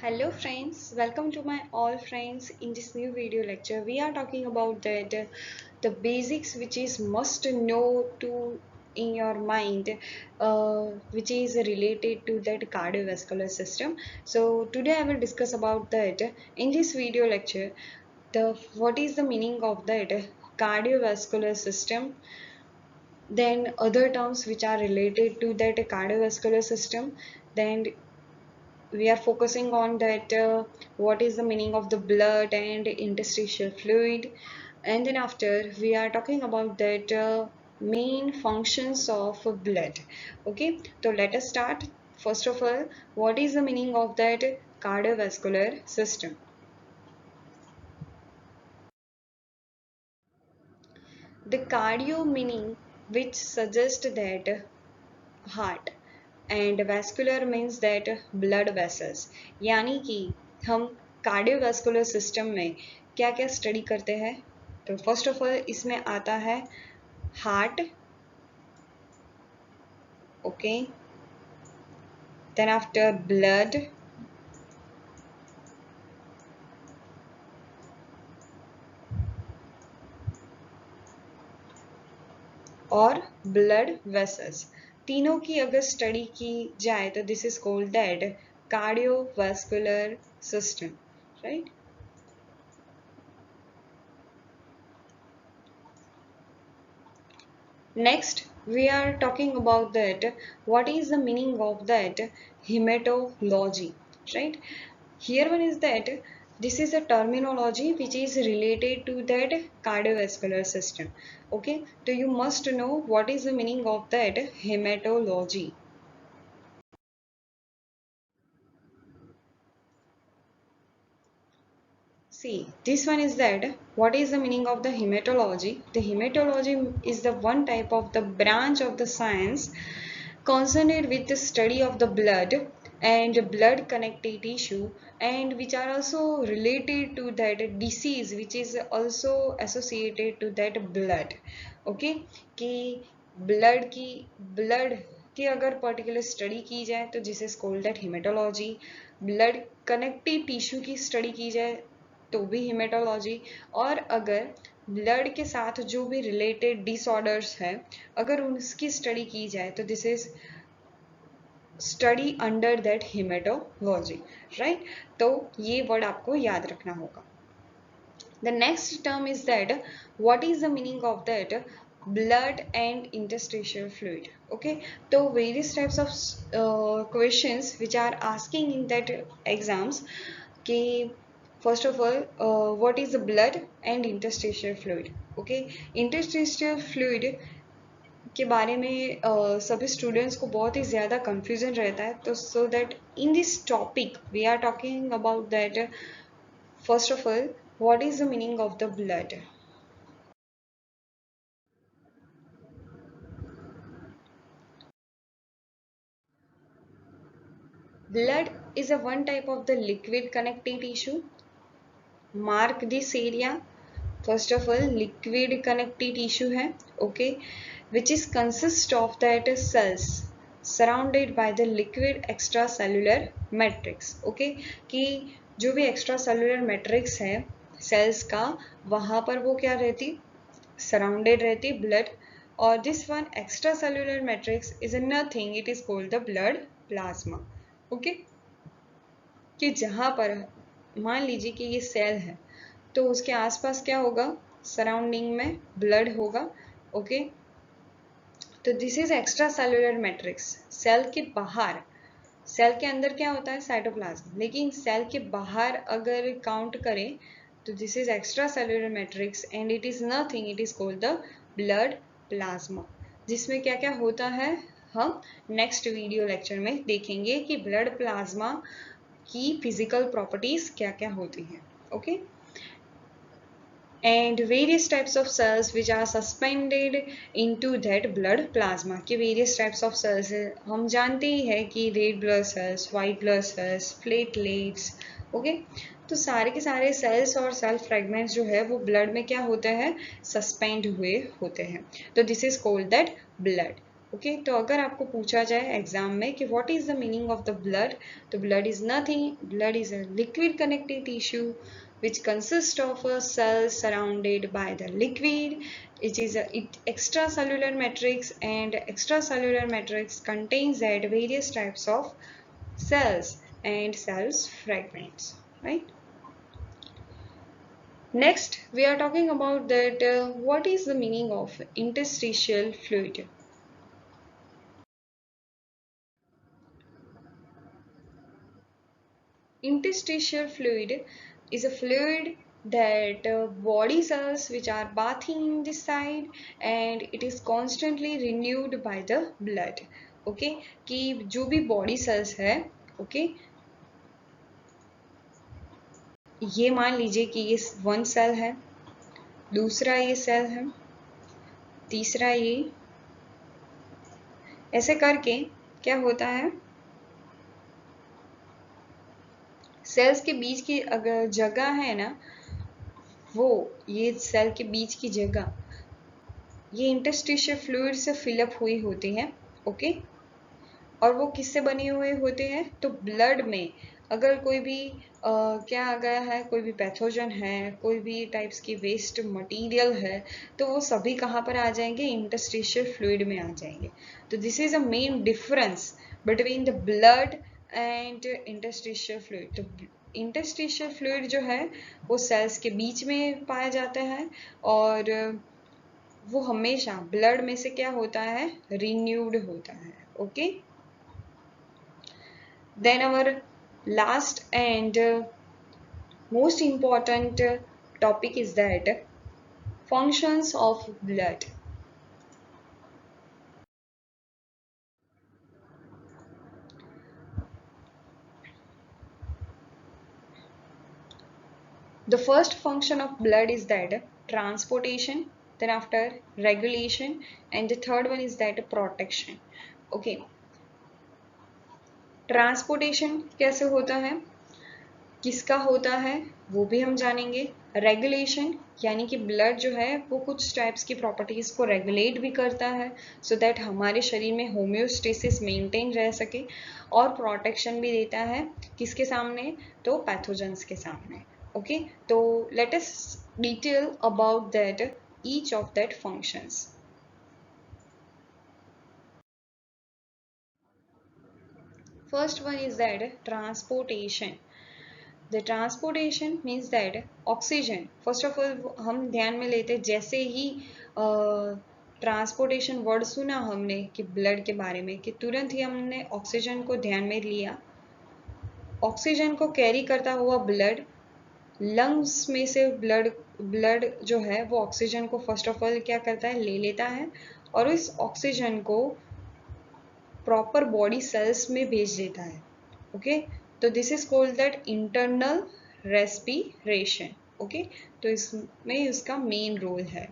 Hello friends, welcome to my all friends. In this new video lecture we are talking about the basics which is must know to in your mind, which is related to that cardiovascular system. So today I will discuss about that in this video lecture. The what is the meaning of that cardiovascular system, then other terms which are related to that cardiovascular system, then we are focusing on that what is the meaning of the blood and interstitial fluid, and then after we are talking about that main functions of blood. Okay, so let us start. First of all, what is the meaning of that cardiovascular system? The cardio meaning which suggests that heart and vascular means that blood vessels, यानी कि हम cardiovascular system में क्या क्या study करते हैं। तो first of all इसमें आता है heart, okay, then after blood, और ब्लड वेसल्स, तीनों की अगर स्टडी की जाए तो this is called that cardiovascular system, right. Next, we are talking about that what is the meaning of that hematology, right? Here one is that this is a terminology which is related to that cardiovascular system. Okay, so you must know what is the meaning of that hematology. See, this one is that what is the meaning of the hematology? The hematology is the one type of the branch of the science concerned with the study of the blood and blood connective tissue, and which are also related to that disease which is also associated to that blood. Okay, कि blood की अगर particular study की जाए तो this is called that haematology. Blood connective tissue की study की जाए तो भी हेमेटोलॉजी। और अगर ब्लड के साथ जो भी रिलेटेड डिसऑर्डर्स है अगर उसकी स्टडी की जाए तो this is study under that haematology, right. तो ये वर्ड आपको याद रखना होगा। The next term is that what is the meaning of that blood and interstitial fluid. Okay, so various types of questions which are asking in that exams कि first of all what is the blood and interstitial fluid. Okay, interstitial fluid के बारे में सभी students को बहुत ही ज़्यादा confusion रहता है। तो so that in this topic we are talking about that first of all what is the meaning of the blood? Blood is a one type of the liquid connecting tissue. Mark this area. First of all, liquid connective tissue है, okay, which is consist of that cells surrounded by the liquid extracellular matrix. Okay, कि जो भी extracellular matrix है cells का, वहाँ पर वो क्या रहती, surrounded रहती blood. और this one extracellular matrix is a nothing, it is called the blood plasma. Okay, कि जहाँ पर मान लीजिए कि ये सेल है तो उसके आसपास क्या होगा, सराउंडिंग में ब्लड होगा। ओके, तो this is extracellular matrix. Cell के बाहर, सेल के अंदर क्या होता है साइटोप्लाज्म, लेकिन सेल के बाहर अगर काउंट करें तो this is extracellular matrix and it is nothing, it is called the blood plasma. जिसमें क्या क्या होता है हम नेक्स्ट वीडियो लेक्चर में देखेंगे कि ब्लड प्लाज्मा की फिजिकल प्रॉपर्टीज क्या क्या होती हैं। Okay, and various types of cells which are suspended into that blood plasma के various types of cells है। हम जानते ही है कि red blood cells, white blood cells, platelets, okay, तो सारे के सारे सेल्स और सेल फ्रेगमेंट्स जो है वो ब्लड में क्या होते हैं, सस्पेंड हुए होते हैं। तो this is called that blood. Okay तो अगर आपको पूछा जाए एग्जाम में कि what is the meaning of the blood, तो blood is nothing, blood is a liquid connective tissue which consists of a cell surrounded by the liquid. It is a extracellular matrix, and extracellular matrix contains that various types of cells and cells fragments, right? Next we are talking about that what is the meaning of interstitial fluid. Interstitial fluid is a fluid that body cells which are bathing inside, and it is constantly renewed by the blood. Okay कि जो भी body cells है, okay, ये मान लीजिए कि ये one cell है, दूसरा ये सेल है, तीसरा ये, ऐसे करके क्या होता है, सेल्स के बीच की अगर जगह है ना, वो ये सेल के बीच की जगह ये इंटरस्टिशियल फ्लूइड से फिलअप हुई होती है। ओके और वो किससे बने हुए होते हैं, तो ब्लड में अगर कोई भी क्या आ गया है, कोई भी पैथोजन है, कोई भी टाइप्स की वेस्ट मटेरियल है, तो वो सभी कहाँ पर आ जाएंगे, इंटरस्टिशियल फ्लूइड में आ जाएंगे। तो this is a main difference between the blood and interstitial fluid. तो इंटरस्टिशियल फ्लूइड जो है वो सेल्स के बीच में पाया जाता है, और वो हमेशा ब्लड में से क्या होता है, रिन्यूड होता है। Okay then our last and most important topic is that functions of blood. The first function of blood is that transportation, then after regulation, and the third one is that protection. Okay transportation कैसे होता है, किसका होता है, वो भी हम जानेंगे। रेगुलेशन यानी कि ब्लड जो है वो कुछ टाइप्स की प्रॉपर्टीज को रेगुलेट भी करता है, सो दैट हमारे शरीर में होम्योस्टेसिस मेंटेन रह सके, और प्रोटेक्शन भी देता है किसके सामने, तो पैथोजेंस के सामने। ओके तो let us detail about that each of that functions. First one is that transportation. The transportation means that oxygen, first of all हम ध्यान में लेते हैं, जैसे ही ट्रांसपोर्टेशन वर्ड सुना हमने कि ब्लड के बारे में, कि तुरंत ही हमने ऑक्सीजन को ध्यान में लिया। ऑक्सीजन को कैरी करता हुआ ब्लड लंग्स में से ब्लड जो है वो ऑक्सीजन को फर्स्ट ऑफ ऑल क्या करता है, ले लेता है, और इस ऑक्सीजन को प्रॉपर बॉडी सेल्स में भेज देता है। ओके तो this is called that internal respiration. Okay तो इसमें उसका मेन रोल है।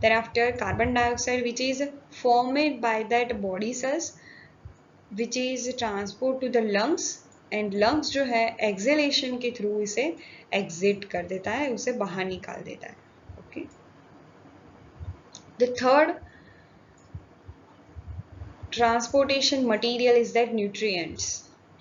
Thereafter carbon dioxide which is formed by that body cells which is transport to the lungs, and lungs जो है exhalation के थ्रू इसे exit कर देता है, उसे बाहर निकाल देता है। Okay the third transportation material is that nutrients,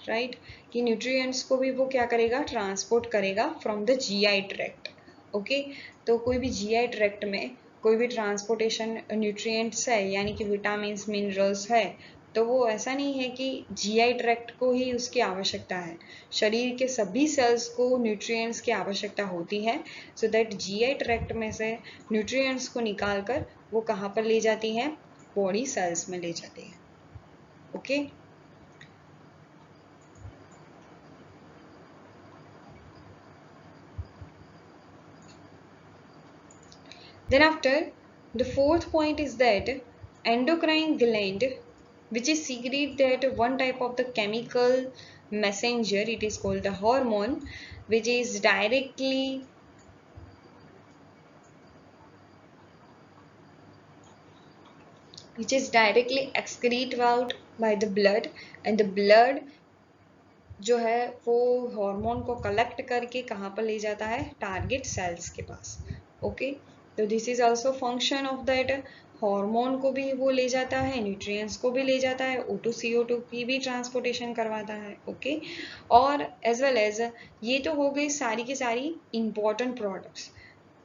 right कि न्यूट्रिएंट्स को भी वो क्या करेगा, ट्रांसपोर्ट करेगा from the GI tract. Okay तो कोई भी जीआई ट्रैक्ट में कोई भी ट्रांसपोर्टेशन न्यूट्रिएंट्स है, यानी कि विटामिन मिनरल्स है, तो वो ऐसा नहीं है कि जीआई ट्रैक्ट को ही उसकी आवश्यकता है, शरीर के सभी सेल्स को न्यूट्रिएंट्स की आवश्यकता होती है, सो दैट जीआई ट्रैक्ट में से न्यूट्रिएंट्स को निकाल कर वो कहाँ पर ले जाती है, बॉडी सेल्स में ले जाती है। Okay Then after, the fourth point is that endocrine gland, which is secrete that one type of the chemical messenger, it is called the hormone, which is directly excreted out by the blood, and the blood जो है वो hormone को collect करके कहाँ पर ले जाता है, टारगेट सेल्स के पास। ओके तो this is also function of that hormone को भी वो ले जाता है, न्यूट्रिएंट्स को भी ले जाता है, O2 CO2 की भी ट्रांसपोर्टेशन करवाता है, ओके। और एज वेल एज ये तो हो गई सारी की सारी इंपॉर्टेंट प्रोडक्ट्स।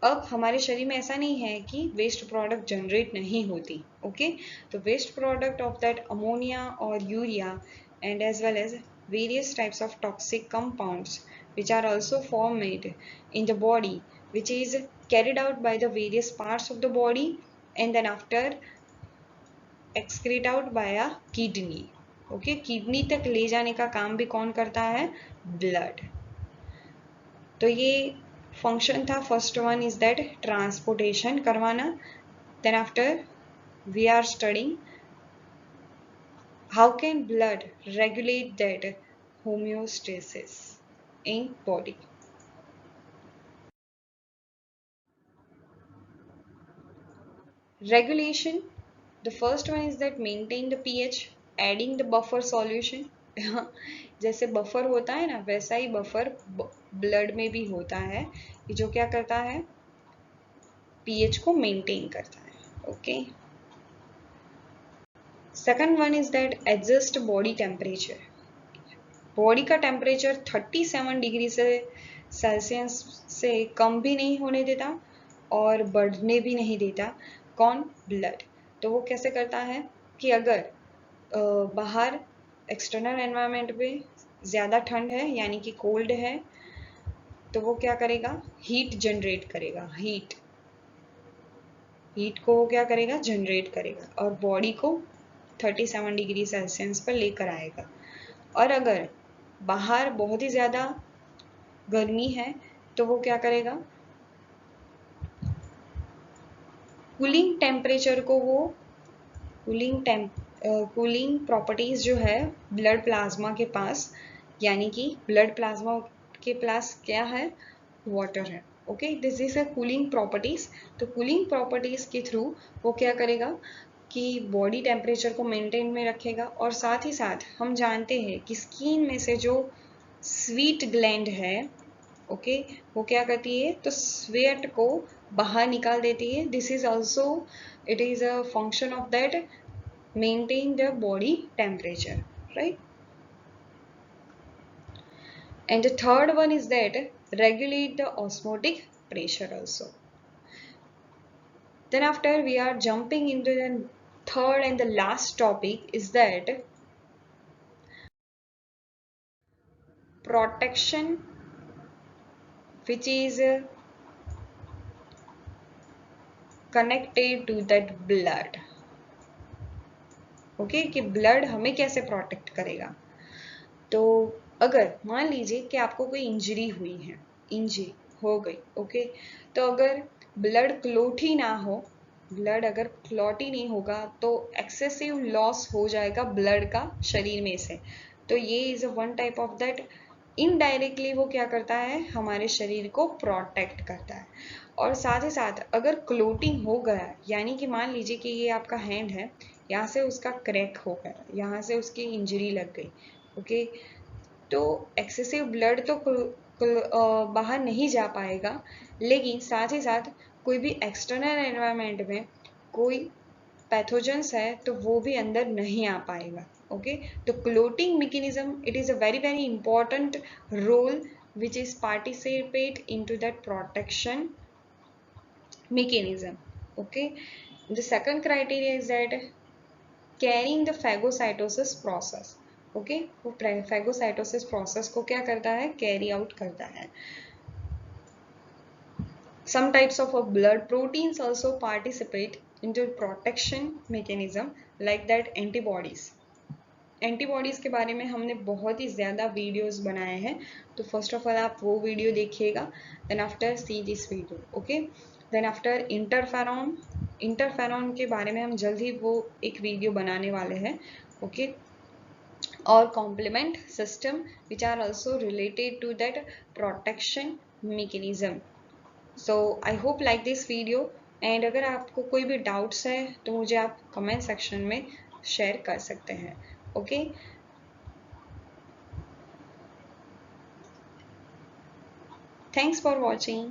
अब हमारे शरीर में ऐसा नहीं है कि वेस्ट प्रोडक्ट जनरेट नहीं होती, ओके। तो waste product of that ammonia और urea and as well as various types of toxic compounds which are also formed in the body, which is carried out by the various parts of the body and then after excrete out by a kidney, okay। Kidney तक ले जाने का काम भी कौन करता है? Blood. तो ये फंक्शन था। First one is that transportation करवाना। Then after we are studying how can blood regulate that homeostasis in body. Regulation, the first one is that maintain the pH, adding the buffer solution. जैसे buffer होता है ना, वैसा ही buffer blood में भी होता है कि जो क्या करता है, पीएच को मेंटेन करता है, okay. Second one is that adjust body temperature. Body का टेम्परेचर 37 डिग्री से सेल्सियस से कम भी नहीं होने देता और बढ़ने भी नहीं देता। कौन? ब्लड। तो वो कैसे करता है कि अगर बाहर एक्सटर्नल एनवायरनमेंट में ज़्यादा ठंड है यानी कि कोल्ड है, तो वो क्या करेगा? हीट जनरेट करेगा। हीट को वो क्या करेगा? जनरेट करेगा और बॉडी को 37 डिग्री सेल्सियस पर लेकर आएगा। और अगर बाहर बहुत ही ज़्यादा गर्मी है तो वो क्या करेगा? कूलिंग टेम्परेचर को वो कूलिंग प्रॉपर्टीज जो है ब्लड प्लाज्मा के पास, यानी कि ब्लड प्लाज्मा के पास क्या है? वाटर है, okay. This is a cooling properties. तो कूलिंग प्रॉपर्टीज के थ्रू वो क्या करेगा कि बॉडी टेम्परेचर को मेंटेन में रखेगा। और साथ ही साथ हम जानते हैं कि स्किन में से जो स्वीट ग्लैंड है, ओके, वो क्या करती है? तो स्वेट को बाहर निकाल देती है। This is also it is a function of that maintain the body temperature, right. And the third one is that regulate the osmotic pressure also. Then after we are jumping into the third and the last topic is that protection, which is connected to that blood, okay, कि blood हमें कैसे protect करेगा। तो अगर मान लीजिए कि आपको कोई इंजरी हुई है, इंजरी हो गई, ओके, तो अगर ब्लड क्लॉट ही ना हो, ब्लड अगर क्लॉट ही नहीं होगा तो एक्सेसिव लॉस हो जाएगा ब्लड का शरीर में से। तो ये is a one type of that indirectly वो क्या करता है? हमारे शरीर को प्रोटेक्ट करता है। और साथ ही साथ अगर क्लोटिंग हो गया, यानी कि मान लीजिए कि ये आपका हैंड है, यहाँ से उसका क्रैक हो गया, यहाँ से उसकी इंजरी लग गई, ओके, तो एक्सेसिव ब्लड तो बाहर नहीं जा पाएगा, लेकिन साथ ही साथ कोई भी एक्सटर्नल एनवायरनमेंट में कोई पैथोजेंस है तो वो भी अंदर नहीं आ पाएगा, ओके। तो clotting mechanism, it is a very very important role which is participate into that protection mechanism, okay। The second criteria is that carrying the phagocytosis process, okay, वो फैगोसाइटोसिस प्रोसेस को क्या करता है? कैरी आउट करता है। Some types of blood proteins also participate into protection mechanism like that antibodies. Antibodies के बारे में हमने बहुत ही ज़्यादा वीडियोस बनाए हैं, तो फर्स्ट ऑफ ऑल आप वो वीडियो देखिएगा। Then after see this video, okay. Then after interferon, interferon के बारे में हम जल्द ही वो एक वीडियो बनाने वाले हैं, ओके। और complement system which are also related to that protection mechanism. So I hope like this video, एंड अगर आपको कोई भी डाउट्स है तो मुझे आप कमेंट सेक्शन में शेयर कर सकते हैं, ओके। Thanks for watching.